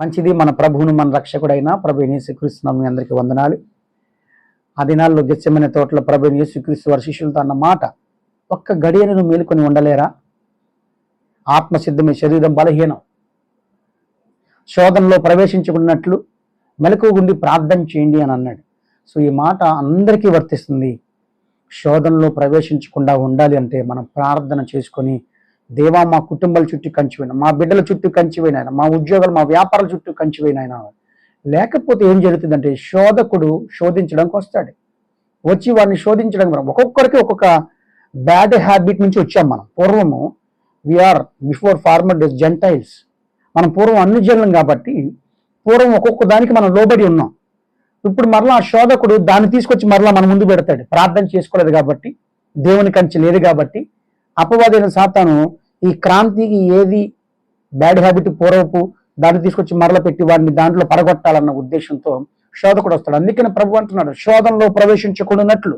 మంచిది. మన ప్రభువును మన రక్షకుడైన ప్రభు యేసుక్రీస్తు మీ అందరికీ వందనాలు. ఆ దినాల్లో గెత్సెమనే తోటలో ప్రభు యేసుక్రీస్తు వారి శిష్యులతో అన్న మాట, ఒక్క గడియను మేలుకొని ఉండలేరా? ఆత్మసిద్ధమే, శరీరం బలహీనం. శోధనలో ప్రవేశించుకున్నట్లు మెలకువగుండి ప్రార్థన చేయండి అని అన్నాడు. సో ఈ మాట అందరికీ వర్తిస్తుంది. శోధనలో ప్రవేశించకుండా ఉండాలి అంటే మనం ప్రార్థన చేసుకొని, దేవా మా కుటుంబాల చుట్టూ కంచిపోయిన, మా బిడ్డల చుట్టూ కంచిపోయిన ఆయన, మా ఉద్యోగాలు మా వ్యాపారాల చుట్టూ కంచిపోయిన ఆయన. లేకపోతే ఏం జరుగుతుందంటే శోధకుడు శోధించడానికి వస్తాడు. వచ్చి వాడిని శోధించడం, మనం ఒక్కొక్కరికి ఒక్కొక్క బ్యాడ్ హ్యాబిట్ నుంచి వచ్చాం. మనం పూర్వము we are before former days gentiles. మనం పూర్వం అన్ని జనులం కాబట్టి పూర్వం ఒక్కొక్క దానికి మనం లోబడి ఉన్నాం. ఇప్పుడు మరలా ఆ శోధకుడు దాన్ని తీసుకొచ్చి మరలా మన ముందు పెడతాడు. ప్రార్థన చేసుకోలేదు కాబట్టి, దేవుని కంచి లేదు కాబట్టి, అపవాదైన సాతాను ఈ క్రాంతికి ఏది బ్యాడ్ హ్యాబిట్ పూర్వపు దాన్ని తీసుకొచ్చి మరల పెట్టి వాడిని దాంట్లో పడగొట్టాలన్న ఉద్దేశంతో శోధకుడు వస్తాడు. అందుకని ప్రభు అంటున్నాడు, శోధనలో ప్రవేశించకూడనట్లు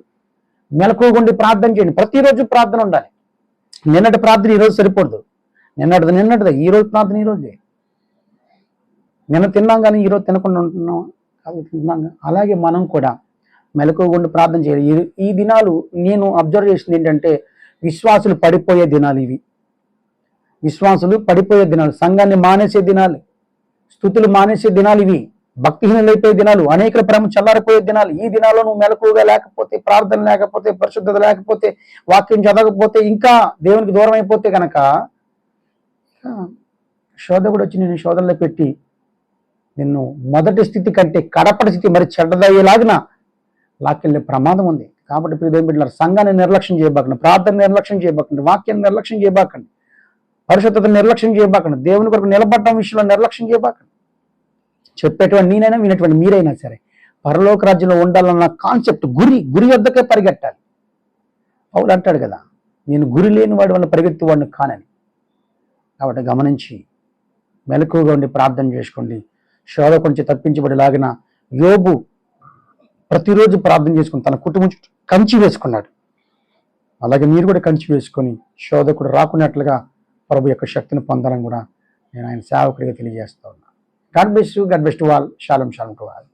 మెలకువగుండి ప్రార్థన చేయండి. ప్రతిరోజు ప్రార్థన ఉండాలి. నిన్నటి ప్రార్థన ఈరోజు సరిపోదు. నిన్నటిది ఈరోజు ప్రార్థన ఈరోజే. నిన్న తిన్నాం కానీ ఈరోజు తినకుండా ఉంటున్నాం కాదు, తిన్నాం. అలాగే మనం కూడా మెలకువగుండి ప్రార్థన చేయాలి. ఈ దినాలు నేను అబ్జర్వ్ చేసింది ఏంటంటే, విశ్వాసులు పడిపోయే దినాలు ఇవి. విశ్వాసులు పడిపోయే దినాలు, సంఘాన్ని మానేసే దినాలు, స్తుతులు మానేసే దినాలు ఇవి. భక్తిహీనులైపోయే దినాలు, అనేకల ప్రేమ చల్లారిపోయే దినాలు. ఈ దినాల్లో నువ్వు మెలకువగా లేకపోతే, ప్రార్థన లేకపోతే, పరిశుద్ధత లేకపోతే, వాక్యం చదవకపోతే, ఇంకా దేవునికి దూరం అయిపోతే కనుక శోధకుడు వచ్చి నేను శోధనలో పెట్టి నిన్ను మొదటి స్థితి కంటే కడపటి స్థితి మరి చెడ్డదయ్యేలాగిన లాక్కెళ్ళే ప్రమాదం ఉంది. కాబట్టి ప్రియదేవుని బిడ్డలారా, సంఘాన్ని నిర్లక్ష్యం చేయబాకండి, ప్రార్థన నిర్లక్ష్యం చేయబాకండి, వాక్యాన్ని నిర్లక్ష్యం చేయబాకండి, పరిశుద్ధతను నిర్లక్ష్యం చేయబాకండి, దేవుని కొరకు నిలబడటం విషయంలో నిర్లక్ష్యం చేయబాకండి. చెప్పేటువంటి నేనైనా వినేటువంటి మీరైనా సరే పరలోక రాజ్యంలో ఉండాలన్న కాన్సెప్ట్, గురి వద్దకే పరిగెట్టాలి. పౌలు అంటాడు కదా, నేను గురి లేని వాడి వల్ల పరిగెత్తువాడిని కానని. కాబట్టి గమనించి మెలకువగా ఉండి ప్రార్థన చేసుకోండి. శోధకుడి నుంచి తప్పించబడేలాగిన యోబు ప్రతిరోజు ప్రార్థన చేసుకుని తన కుటుంబం చుట్టూ కంచి వేసుకున్నాడు. అలాగే మీరు కూడా కంచి వేసుకొని శోధకుడు రాకున్నట్లుగా ప్రభు యొక్క శక్తిని పొందాలని కూడా నేను ఆయన సేవకుడిగా తెలియజేస్తా ఉన్నాను. God bless you, God bless to all. షాሎም టు ఆల్.